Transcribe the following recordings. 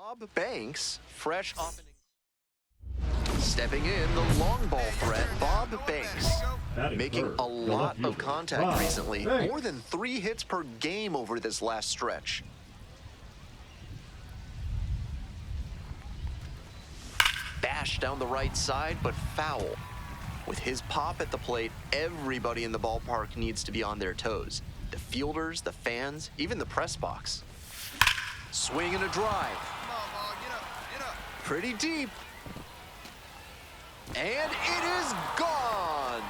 Bob Banks, fresh off stepping in, the long ball threat, Bob Banks, making a lot of contact recently, more than 3 hits per game over this last stretch. Bash down the right side, but foul. With his pop at the plate, everybody in the ballpark needs to be on their toes. The fielders, the fans, even the press box. Swing and a drive. Pretty deep. And it is gone.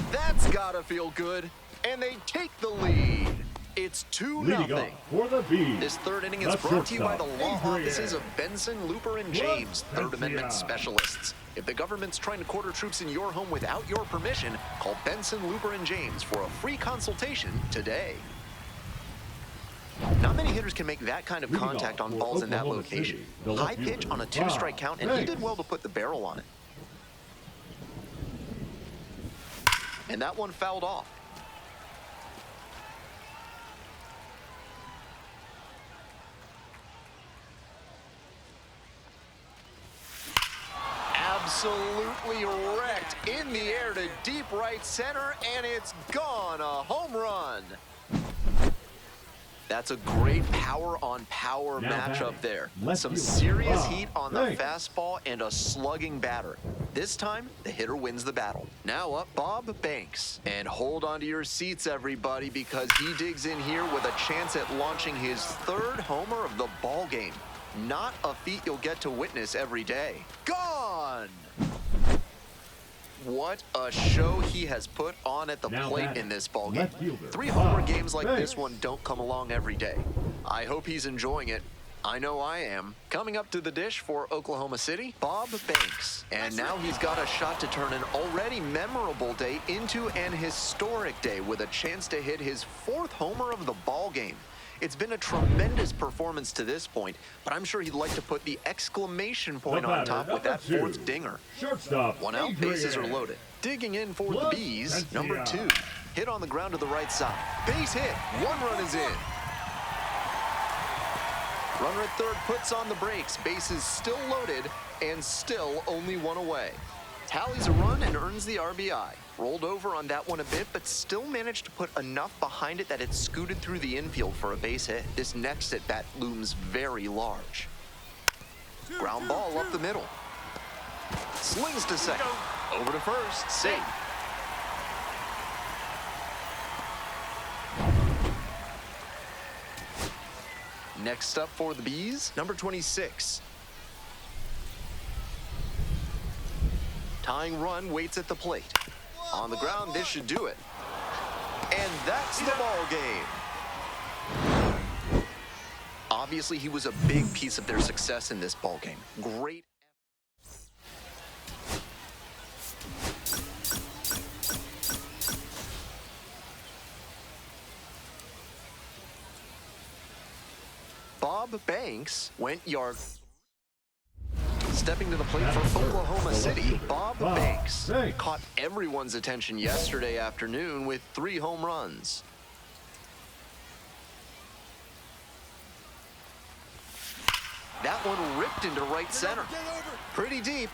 That's gotta feel good. And they take the lead. It's 2-0. For the Bees. This third inning is brought to you by the law offices of Benson, Looper, and James, Third Amendment specialists. If the government's trying to quarter troops in your home without your permission, call Benson, Looper, and James for a free consultation today. Not many hitters can make that kind of contact on balls in that location. High pitch on a 2-strike count, and he did well to put the barrel on it. And that one fouled off. Absolutely wrecked in the air to deep right center, and it's gone. A home run. That's a great power-on-power matchup there. Some serious heat on the fastball and a slugging batter. This time, the hitter wins the battle. Now up, Bob Banks. And hold on to your seats, everybody, because he digs in here with a chance at launching his 3rd homer of the ball game. Not a feat you'll get to witness every day. Gone! What a show he has put on at the plate in this ballgame. 3 homer games like this one don't come along every day. I hope he's enjoying it. I know I am. Coming up to the dish for Oklahoma City, Bob Banks. And now he's got a shot to turn an already memorable day into an historic day with a chance to hit his 4th homer of the ballgame. It's been a tremendous performance to this point, but I'm sure he'd like to put the exclamation point on top with that 4th dinger. Shortstop. 1 out, bases are loaded. Digging in for the Bees, number 2. Hit on the ground to the right side. Base hit. 1 run is in. Runner at 3rd puts on the brakes. Bases still loaded and still only 1 away. Tallies a run and earns the RBI. Rolled over on that one a bit, but still managed to put enough behind it that it scooted through the infield for a base hit. This next at bat looms very large. Ground ball up the middle. Slings to second. Over to first. Safe. Next up for the Bees, number 26. Tying run waits at the plate. On the ground, this should do it. And that's the ball game. Obviously, he was a big piece of their success in this ball game. Great. Bob Banks went yard. Stepping to the plate for Oklahoma City, Bob Banks caught everyone's attention yesterday afternoon with 3 home runs. That one ripped into right center. Pretty deep.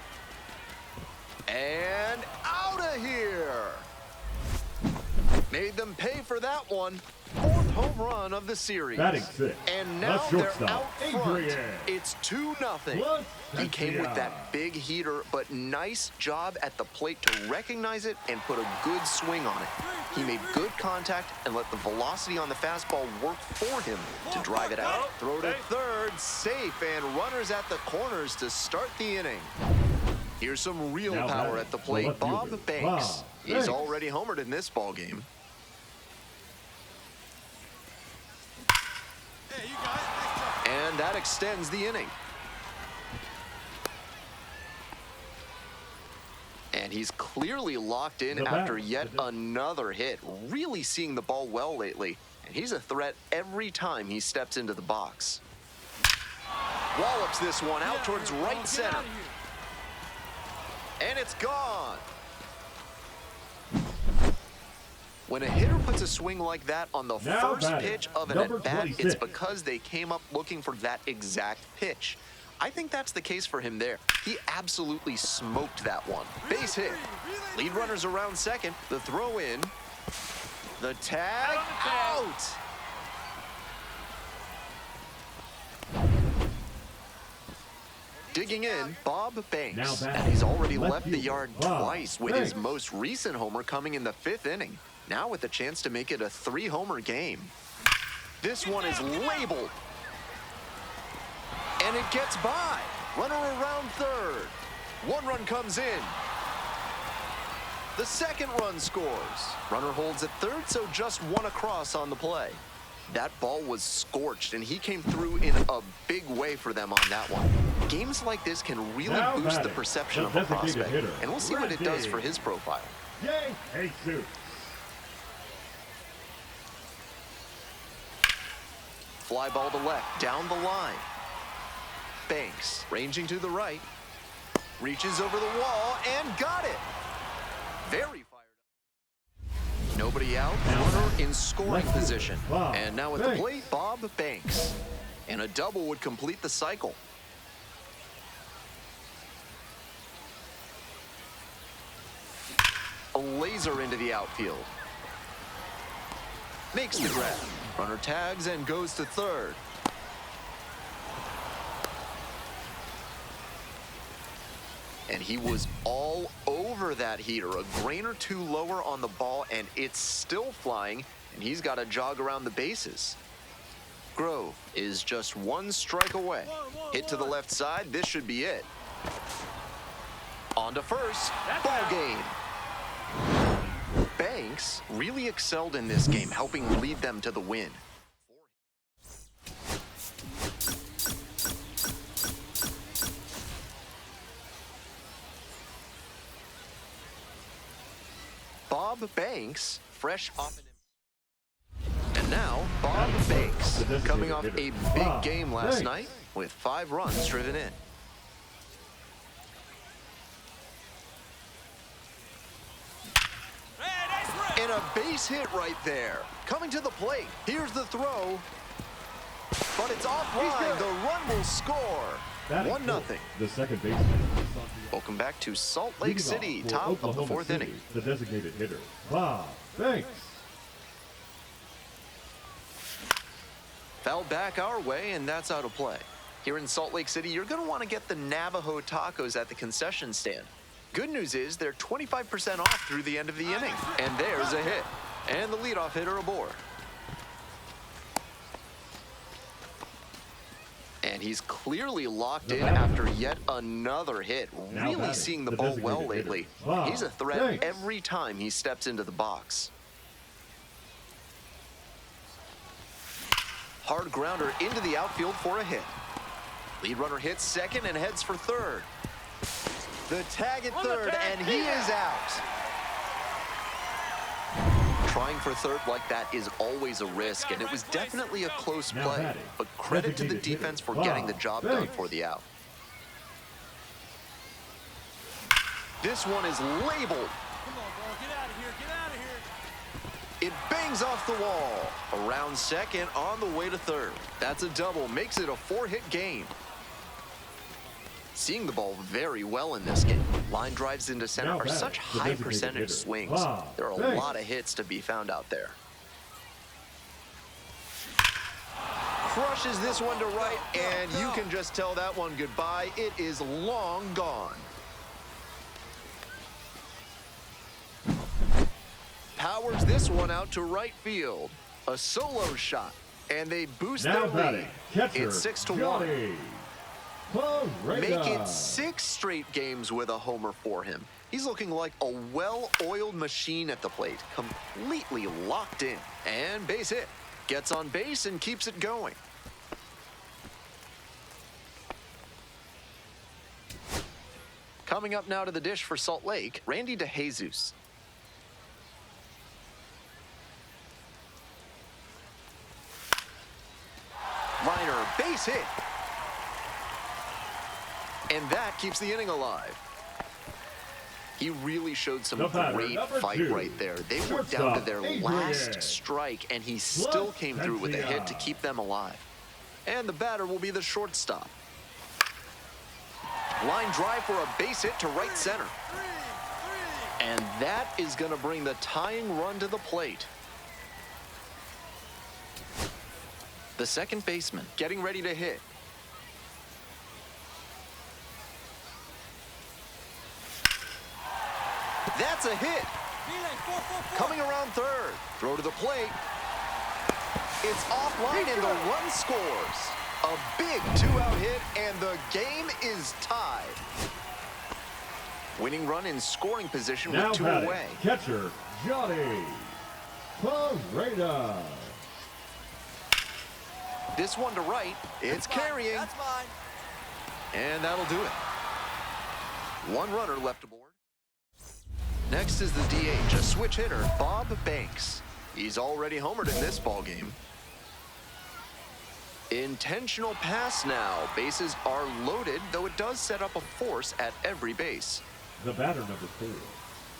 And out of here. Made them pay for that one. 4th home run of the series. And now they're out front. It's 2-0. He came with that big heater, but nice job at the plate to recognize it and put a good swing on it. He made good contact and let the velocity on the fastball work for him to drive it out. Throw to 3rd, safe, and runners at the corners to start the inning. Here's some real power at the plate. Bob Banks. He's already homered in this ballgame. And that extends the inning. And he's clearly locked in after yet another hit. Really seeing the ball well lately. And he's a threat every time he steps into the box. Wallops this one out towards right center. And it's gone. When a hitter puts a swing like that on the first pitch of an at-bat, it's because they came up looking for that exact pitch. I think that's the case for him there. He absolutely smoked that one. Base hit. Lead runners around second. The throw in. The tag out. Digging in, Bob Banks. And he's already left the yard twice, with his most recent homer coming in the 5th inning. Now with a chance to make it a 3-homer game. This one is labeled. And it gets by. Runner around third. 1 run comes in. The 2nd run scores. Runner holds at third, so just 1 across on the play. That ball was scorched, and he came through in a big way for them on that one. Games like this can really boost the perception of a prospect, and we'll see what it does for his profile. Fly ball to left, down the line. Banks, ranging to the right, reaches over the wall and got it. Very fired up. Nobody out, runner in scoring position. And now at the plate, Bob Banks. And a double would complete the cycle. A laser into the outfield. Makes the grab. Runner tags and goes to third. And he was all over that heater. A grain or two lower on the ball, and it's still flying, and he's got to jog around the bases. Grove is just 1 strike away. Hit to the left side. This should be it. On to first. Ball game. Banks really excelled in this game, helping lead them to the win. Bob Banks, fresh off an... And now, Bob Banks, coming off a big game last night with 5 runs driven in. And a base hit right there. Coming to the plate. Here's the throw. But it's offline. The run will score. 1-0. The second baseman. Welcome back to Salt Lake City, top of the 4th inning. The designated hitter, Bob Banks. Foul back our way, and that's out of play. Here in Salt Lake City, you're going to want to get the Navajo tacos at the concession stand. Good news is they're 25% off through the end of the inning. And there's a hit. And the leadoff hitter aboard. And he's clearly locked in after yet another hit. Really seeing the ball well lately. He's a threat every time he steps into the box. Hard grounder into the outfield for a hit. Lead runner hits second and heads for third. The tag at third, and he is out. Trying for third like that is always a risk, and it was definitely a close play. But credit to the defense for getting the job done for the out. This one is labeled. Come on, ball. Get out of here. Get out of here. It bangs off the wall. Around second, on the way to third. That's a double, makes it a 4-hit game. Seeing the ball very well in this game. Line drives into center are such high percentage swings. There are a lot of hits to be found out there. Crushes this one to right, and you can just tell that one goodbye. It is long gone. Powers this one out to right field. A solo shot, and they boost their lead. It's 6-1. Make it 6 straight games with a homer for him. He's looking like a well-oiled machine at the plate, completely locked in. And base hit. Gets on base and keeps it going. Coming up now to the dish for Salt Lake, Randy DeJesus. Liner, base hit. And that keeps the inning alive. He really showed some batter, great fight 2. right there. They were down to their last strike, and he still came through with a hit to keep them alive. And the batter will be the shortstop. Line drive for a base hit to right center. And that is going to bring the tying run to the plate. The second baseman getting ready to hit. That's a hit. Coming around third. Throw to the plate. It's offline and the run scores. A big two-out hit and the game is tied. Winning run in scoring position with 2 away. Catcher, Johnny Parada. This one to right. It's carrying. That's mine. And that'll do it. 1 runner left aboard. Next is the DH, a switch hitter, Bob Banks. He's already homered in this ballgame. Intentional pass now. Bases are loaded, though it does set up a force at every base. The batter, number 4,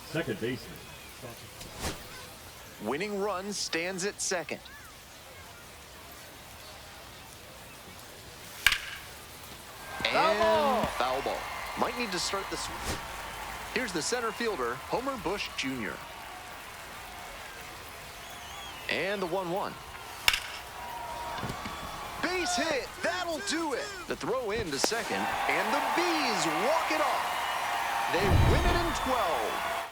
second baseman. Winning run stands at second. And foul ball. Might need to start the swing. Here's the center fielder, Homer Bush Jr. And the 1-1. Base hit. That'll do it. The throw in to second, and the Bees walk it off. They win it in 12.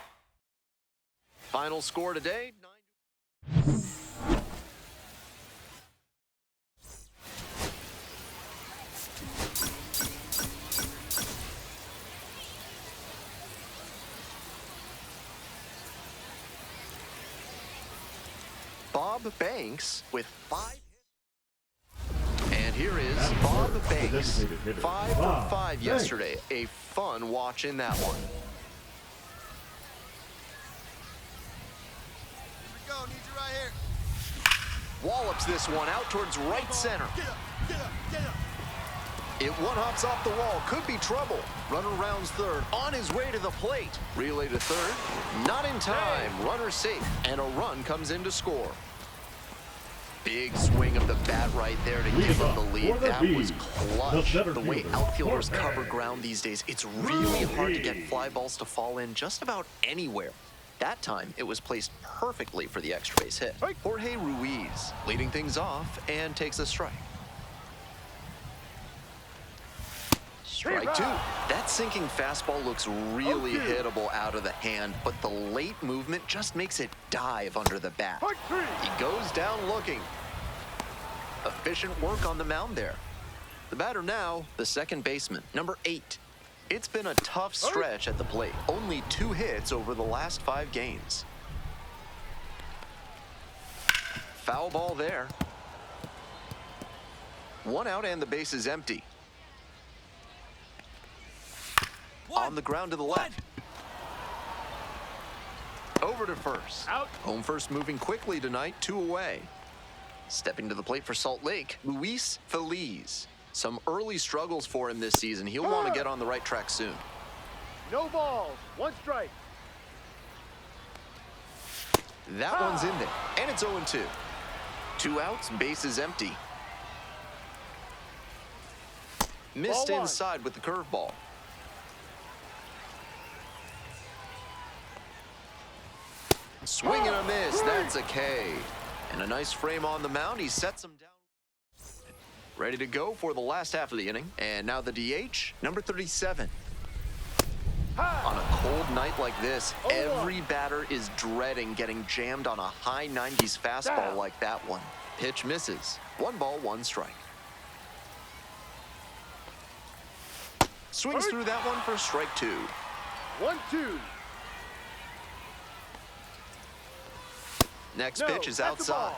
Final score today, 9. Bob Banks with 5 hits. And here is Bob Banks. 5 for 5 yesterday. A fun watch in that one. Here we go. Need you right here. Wallops this one out towards right center. Get up, get up, get up. It one-hops off the wall. Could be trouble. Runner rounds third. On his way to the plate. Relay to third. Not in time. Runner safe. And a run comes in to score. Big swing of the bat right there to give him the lead. That was clutch. The way outfielders cover ground these days, it's really hard to get fly balls to fall in just about anywhere. That time, it was placed perfectly for the extra base hit. Jorge Ruiz leading things off and takes a strike. Strike 2. That sinking fastball looks really hittable out of the hand, but the late movement just makes it dive under the bat. He goes down looking. Efficient work on the mound there. The batter now, the second baseman, number 8. It's been a tough stretch at the plate. Only 2 hits over the last 5 games. Foul ball there. 1 out and the base is empty. On the ground to the left. Over to first. Out. Home first moving quickly tonight, 2 away. Stepping to the plate for Salt Lake, Luis Feliz. Some early struggles for him this season. He'll want to get on the right track soon. No balls. 1 strike. That one's in there, and it's 0-2. 2 outs, base is empty. Missed Ball 1. inside with the curveball. Swing and a miss, that's a K. And a nice frame on the mound, he sets him down. Ready to go for the last half of the inning. And now the DH, number 37. On a cold night like this, every batter is dreading getting jammed on a high 90s fastball like that one. Pitch misses. 1 ball, 1 strike. Swings through that one for strike 2. 1-2. Next pitch is outside.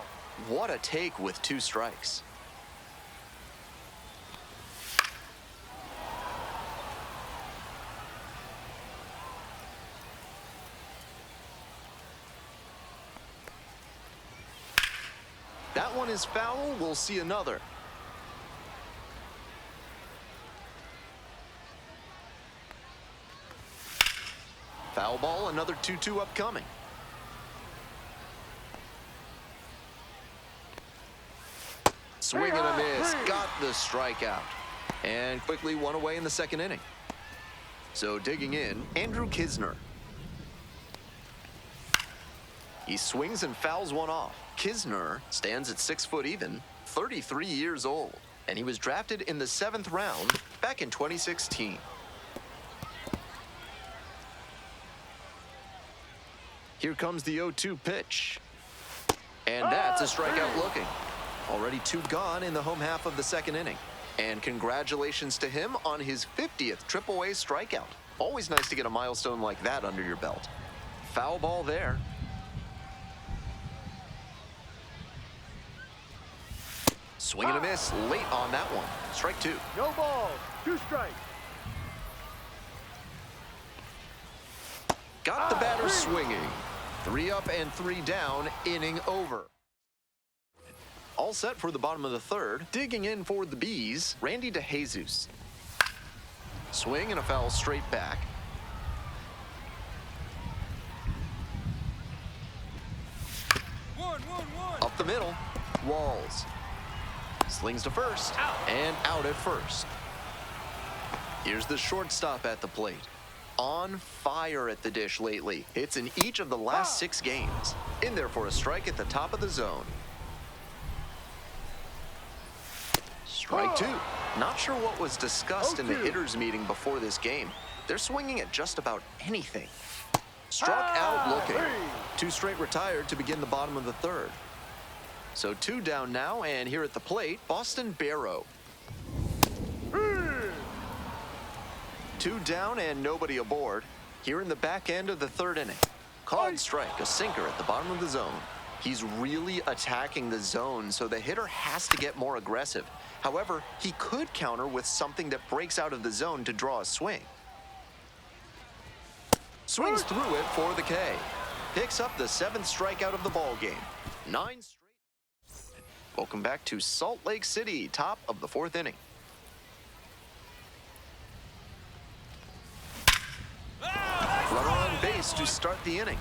What a take with 2 strikes. That one is foul. We'll see another. Foul ball, another 2-2 upcoming. Swing and a miss, got the strikeout. And quickly one away in the second inning. So digging in, Andrew Kisner. He swings and fouls one off. Kisner stands at 6 foot even, 33 years old, and he was drafted in the 7th round back in 2016. Here comes the 0-2 pitch. And that's a strikeout looking. Already 2 gone in the home half of the second inning. And congratulations to him on his 50th AAA strikeout. Always nice to get a milestone like that under your belt. Foul ball there. Swing and a miss late on that one. Strike 2. No ball, 2 strikes. Got the batter swinging. 3 up and 3 down, inning over. All set for the bottom of the 3rd. Digging in for the Bees, Randy DeJesus. Swing and a foul straight back. One. Up the middle, Walls. Slings to first, and out at first. Here's the shortstop at the plate. On fire at the dish lately. Hits in each of the last 6 games. In there for a strike at the top of the zone. Strike 2. Not sure what was discussed in the hitters meeting before this game. They're swinging at just about anything. Struck out looking. 2 straight retired to begin the bottom of the 3rd. So 2 down now, and here at the plate, Boston Barrow. 2 down and nobody aboard. Here in the back end of the 3rd inning. Called strike, a sinker at the bottom of the zone. He's really attacking the zone, so the hitter has to get more aggressive. However, he could counter with something that breaks out of the zone to draw a swing. Swings through it for the K. Picks up the 7th strikeout of the ball game. 9 straight. Welcome back to Salt Lake City, top of the 4th inning. Runner on base to start the inning.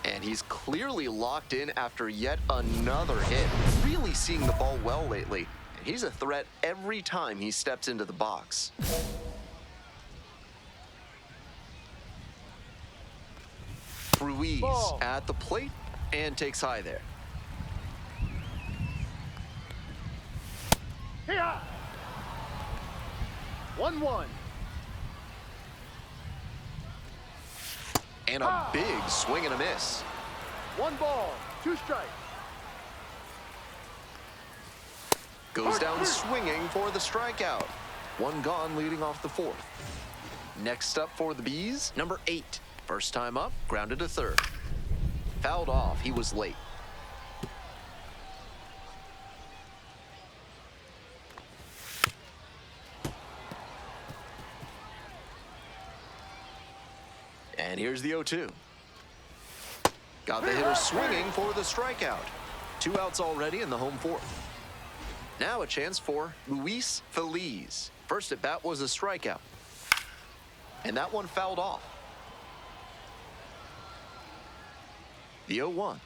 And he's clearly locked in after yet another hit. Really seeing the ball well lately. And he's a threat every time he steps into the box. Ruiz at the plate and takes high there. Here. 1-1. And a big swing and a miss. 1 ball, 2 strikes. Goes down swinging for the strikeout. 1 gone leading off the 4th. Next up for the Bees, number 8. First time up, grounded to 3rd. Fouled off, he was late. And here's the 0-2. Got the hitter swinging for the strikeout. 2 outs already in the home 4th. Now a chance for Luis Feliz. First at bat was a strikeout. And that one fouled off. The 0-1.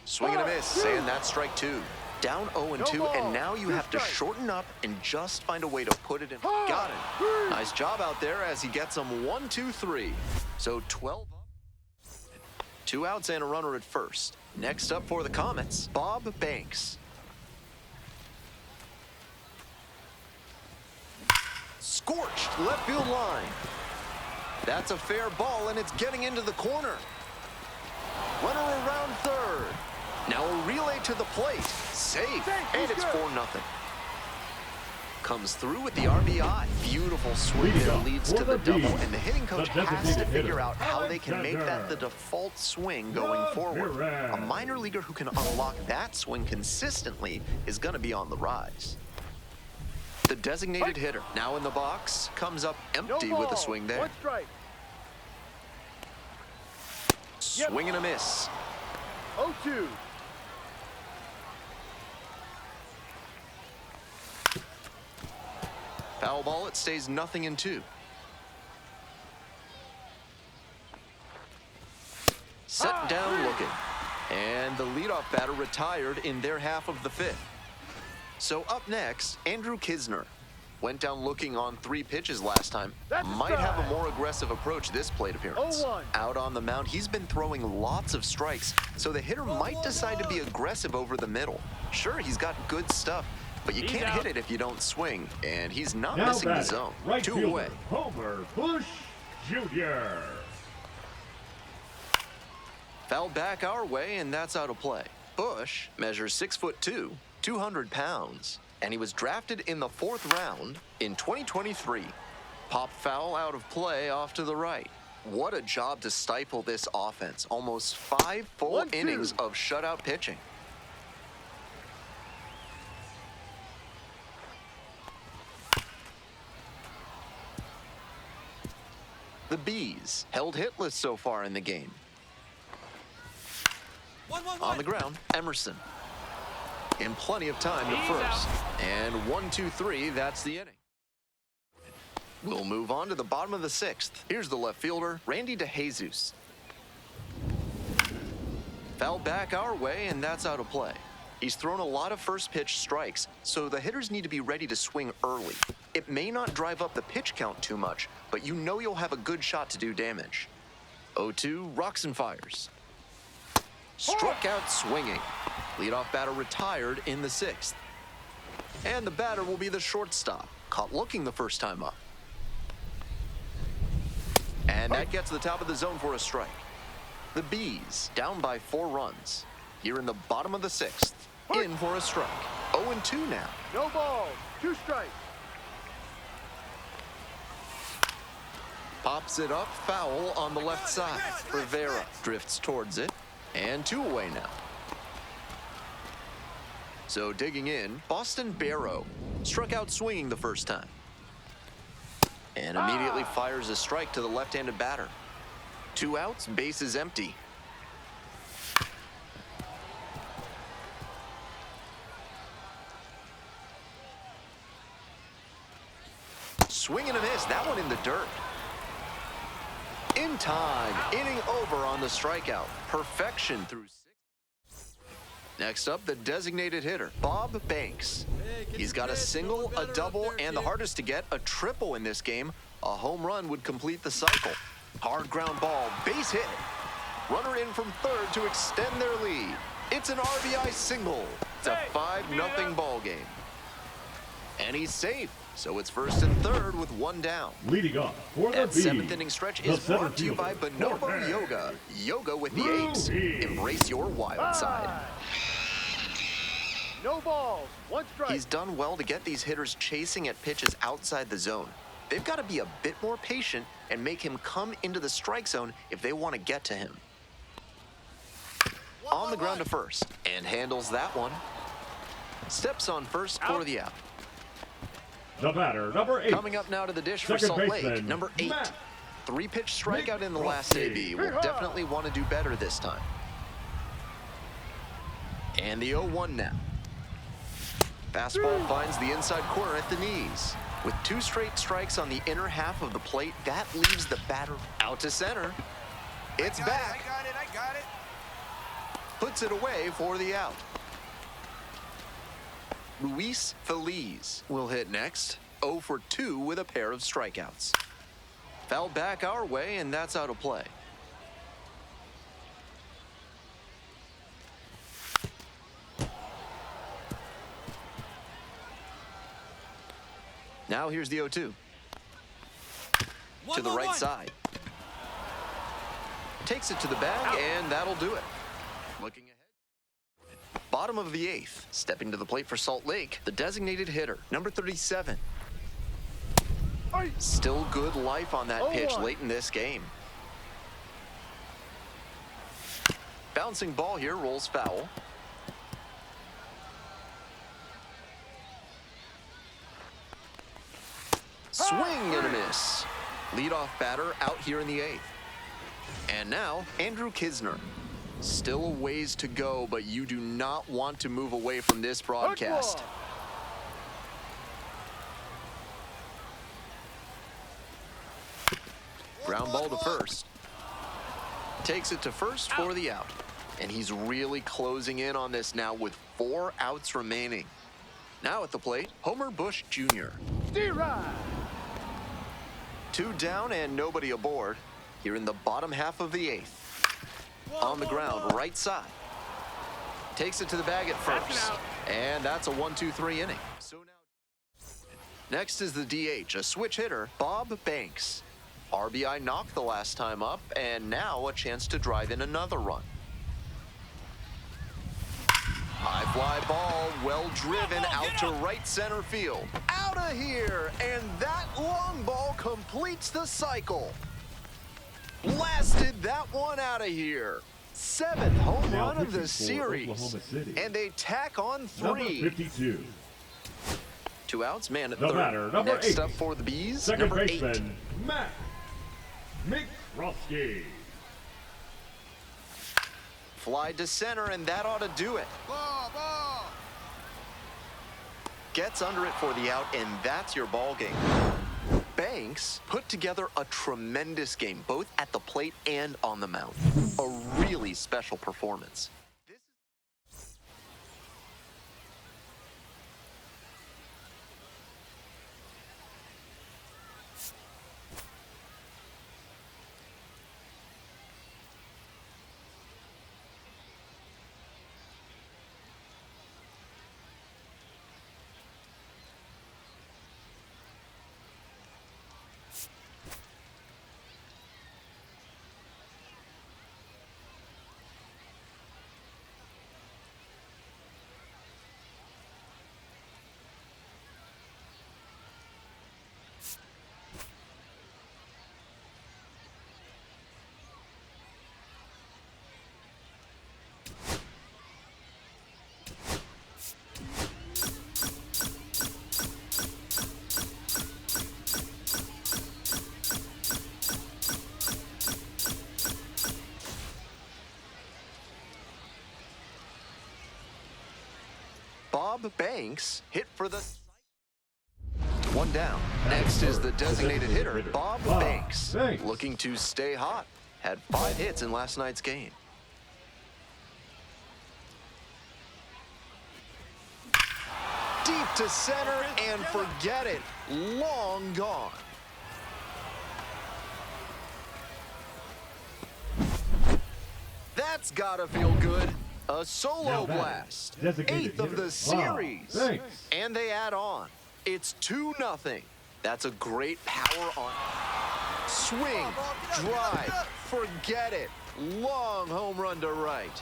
Swing and a miss, and that's strike 2. Down 0-2, and now you have to shorten up and just find a way to put it in. Got it. Nice job out there as he gets them 1-2-3. So 12 up. 2 outs and a runner at first. Next up for the Comets, Bob Banks. Scorched left field line. That's a fair ball, and it's getting into the corner. Runner around 3rd. Now a relay to the plate. Safe. And it's 4-0. Comes through with the RBI. Beautiful swing that leads to the double. And the hitting coach has to figure out how they can make that the default swing going forward. A minor leaguer who can unlock that swing consistently is going to be on the rise. The designated hitter now in the box comes up empty with a swing there. 1 strike. Swing and a miss. 0-2. Foul ball, it stays 0-2. Set down looking. And the leadoff batter retired in their half of the 5th. So up next, Andrew Kisner. Went down looking on 3 pitches last time. Might have a more aggressive approach this plate appearance. 0-1. Out on the mound, he's been throwing lots of strikes, so the hitter might decide to be aggressive over the middle. Sure, he's got good stuff, but you can't hit it if you don't swing, and he's not missing the zone. Right 2 fielder, away. Homer Bush Jr. Foul back our way, and that's out of play. Bush measures 6'2", 200 pounds, and he was drafted in the 4th round in 2023. Pop foul out of play off to the right. What a job to stifle this offense. Almost 5 full innings of shutout pitching. The Bees held hitless so far in the game. On the ground, Emerson. In plenty of time to first. And 1-2-3, that's the inning. We'll move on to the bottom of the 6th. Here's the left fielder, Randy DeJesus. Foul back our way, and that's out of play. He's thrown a lot of first pitch strikes, so the hitters need to be ready to swing early. It may not drive up the pitch count too much, but you know you'll have a good shot to do damage. 0-2, rocks and fires. Struck out swinging. Leadoff batter retired in the 6th. And the batter will be the shortstop, caught looking the first time up. And that gets the top of the zone for a strike. The Bees down by 4 runs. Here in the bottom of the 6th, in for a strike. 0-2 now. No balls, 2 strikes. Pops it up, foul on the left side. Rivera drifts towards it, and 2 away now. So digging in, Boston Barrow struck out swinging the first time. And immediately fires a strike to the left-handed batter. 2 outs, bases empty. Swing and a miss, that one in the dirt. In time, inning over on the strikeout. Perfection through 6. Next up, the designated hitter, Bob Banks. He's got a single, a double, and the hardest to get, a triple in this game. A home run would complete the cycle. Hard ground ball, base hit. Runner in from 3rd to extend their lead. It's an RBI single. It's a 5-0 ball game. And he's safe. So it's 1st and 3rd with 1 down. Leading up for the That Bees, 7th inning stretch is brought to you by Bonobo Yoga. Yoga with the apes. Embrace your wild side. No balls, 1 strike. He's done well to get these hitters chasing at pitches outside the zone. They've got to be a bit more patient and make him come into the strike zone if they want to get to him. On the ground to first, and handles that one. Steps on first for the out. the batter, number 8. Coming up now to the dish for Second Salt baseman, Lake, number 8. Matt 3-pitch strikeout in the last AB. Will definitely want to do better this time. And the 0-1 now. Fastball finds the inside corner at the knees. With 2 straight strikes on the inner half of the plate, that leaves the batter out to center. It's back. I got it. Puts it away for the out. Luis Feliz will hit next. 0 for 2 with a pair of strikeouts. Foul back our way, and that's out of play. Now here's the 0-2. To the right side. Takes it to the bag, and that'll do it. Looking ahead. Bottom of the 8th. Stepping to the plate for Salt Lake, the designated hitter, number 37. Still good life on that pitch late in this game. Bouncing ball here, rolls foul. Swing and a miss. Leadoff batter out here in the 8th. And now, Andrew Kisner. Still a ways to go, but you do not want to move away from this broadcast. Ground ball to first. Takes it to first for the out. And he's really closing in on this now with 4 outs remaining. Now at the plate, Homer Bush Jr. 2 down and nobody aboard. Here in the bottom half of the 8th. On the ground, right side. Takes it to the bag at first. And that's a 1-2-3 inning. So now, next is the DH, a switch hitter, Bob Banks. RBI knocked the last time up, and now a chance to drive in another run. High fly ball, well driven out to right center field. Out of here, and that long ball completes the cycle. Blasted that one out of here. 7th home run of the series, and they tack on 3. Number 52. 2 outs, man at The third. batter, number Next 8. up for the Bees, Second number 8. baseman, Matt McCroskey. Fly to center, and that ought to do it. Ball. Gets under it for the out, and that's your ball game. Banks put together a tremendous game, both at the plate and on the mound. A really special performance. Bob Banks hit for the 1 down. Next is the designated hitter, Bob Banks, looking to stay hot. Had 5 hits in last night's game. Deep to center, and forget it. Long gone. That's gotta feel good. A solo blast. 8th of the series. And they add on. It's 2-0. That's a great power on. Swing, drive, forget it. Long home run to right.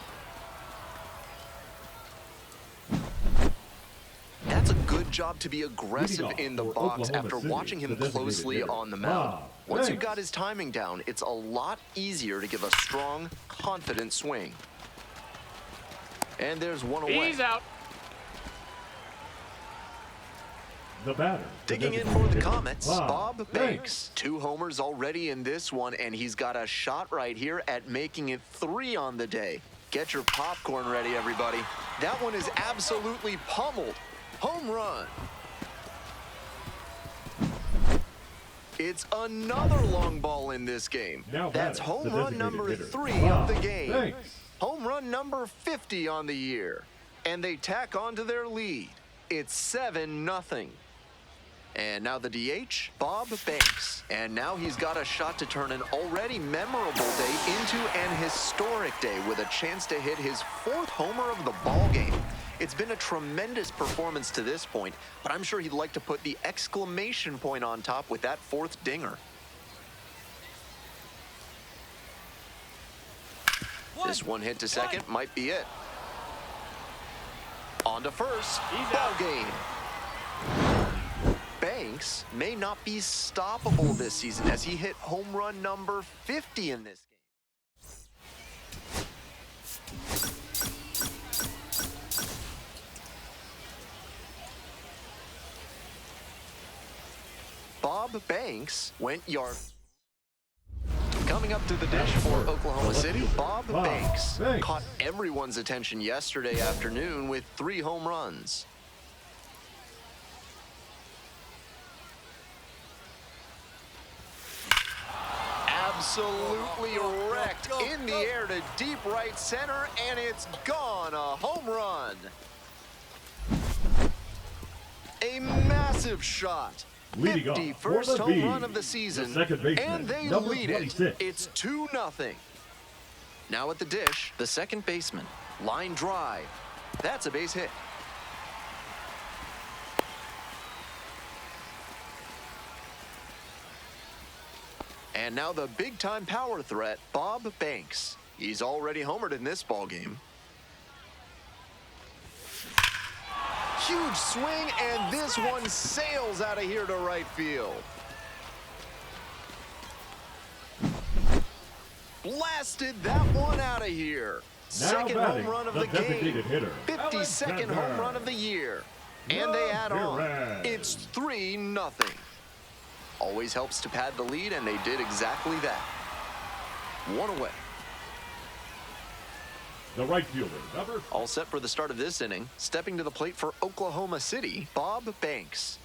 That's a good job to be aggressive in the box after watching him closely on the mound. Once you've got his timing down, it's a lot easier to give a strong, confident swing. And there's one away. He's out. The batter. Digging in for the Comets, Bob Banks. 2 homers already in this one, and he's got a shot right here at making it 3 on the day. Get your popcorn ready, everybody. That one is absolutely pummeled. Home run. It's another long ball in this game. That's home run number 3 of the game. Home run number 50 on the year. And they tack on to their lead. It's 7-0. And now the DH, Bob Banks. And now he's got a shot to turn an already memorable day into an historic day with a chance to hit his 4th homer of the ballgame. It's been a tremendous performance to this point, but I'm sure he'd like to put the exclamation point on top with that 4th dinger. This one hit to second might be it. On to first. Ball game. Banks may not be stoppable this season as he hit home run number 50 in this game. Bob Banks went yard. Coming up to the dish for Oklahoma City, Bob Banks caught everyone's attention yesterday afternoon with 3 home runs. absolutely wrecked in the air to deep right center, and it's gone. A home run. A massive shot. Leading off 51st home run of the season, and they lead it. It's 2-0. Now at the dish, the second baseman. Line drive. That's a base hit. And now the big-time power threat, Bob Banks. He's already homered in this ballgame. Huge swing, and this one sails out of here to right field. Blasted that one out of here. Second home run of the game. 52nd home run of the year. And they add on. It's 3-0. Always helps to pad the lead, and they did exactly that. One away. The right fielder, number... All set for the start of this inning. Stepping to the plate for Oklahoma City, Bob Banks.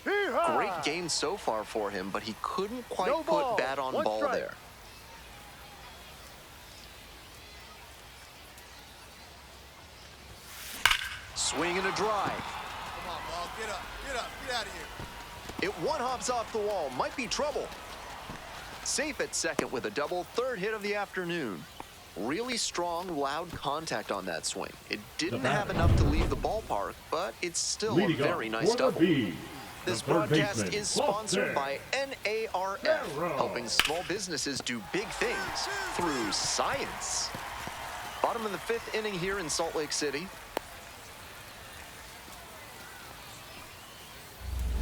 Great game so far for him, but he couldn't quite put bat on ball there. Swing and a drive. Come on, ball. Get up. Get out of here. It one-hops off the wall. Might be trouble. Safe at second with a double, third hit of the afternoon. Really strong, loud contact on that swing. It didn't have enough to leave the ballpark, but it's still a very nice double. This broadcast is sponsored by NARF, helping small businesses do big things through science. Bottom of the 5th inning here in Salt Lake City.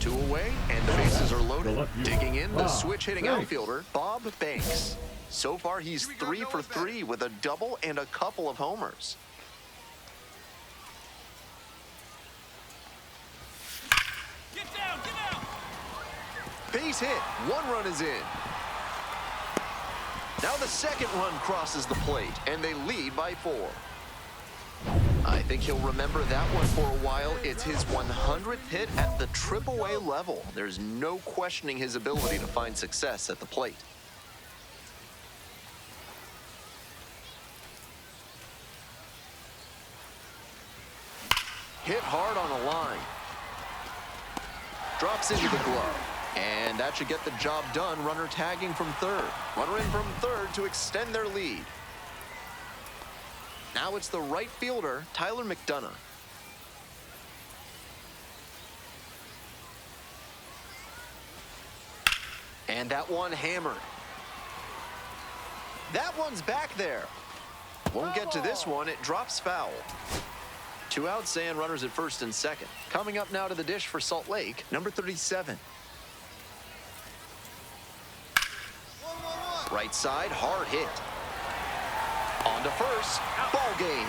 2 away, and the bases are loaded. Digging in, the switch-hitting outfielder, Bob Banks. So far, he's 3 for 3 with a double and a couple of homers. Get down, get down. Base hit. 1 run is in. Now the second run crosses the plate, and they lead by 4. I think he'll remember that one for a while. It's his 100th hit at the AAA level. There's no questioning his ability to find success at the plate. Hit hard on a line. Drops into the glove. And that should get the job done. Runner tagging from third. Runner in from third to extend their lead. Now it's the right fielder, Tyler McDonough. And that one hammered. That one's back there. Won't get to this one. It drops foul. 2 outs and runners at first and second. Coming up now to the dish for Salt Lake, number 37. Right side, hard hit. On to first, ball game.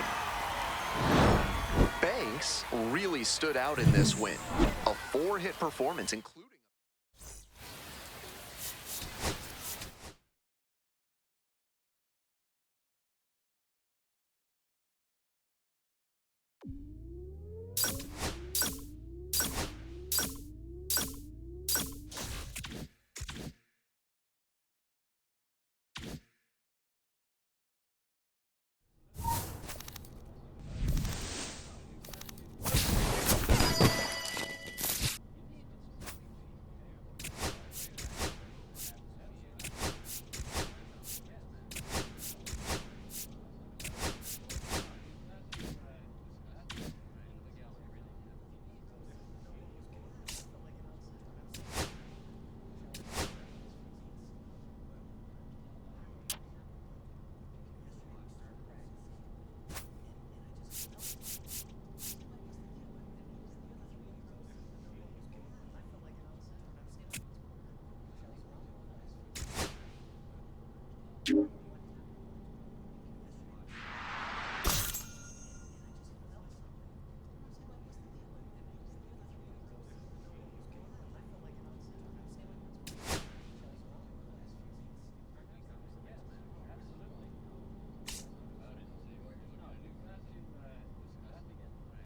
Banks really stood out in this win. A 4-hit performance, including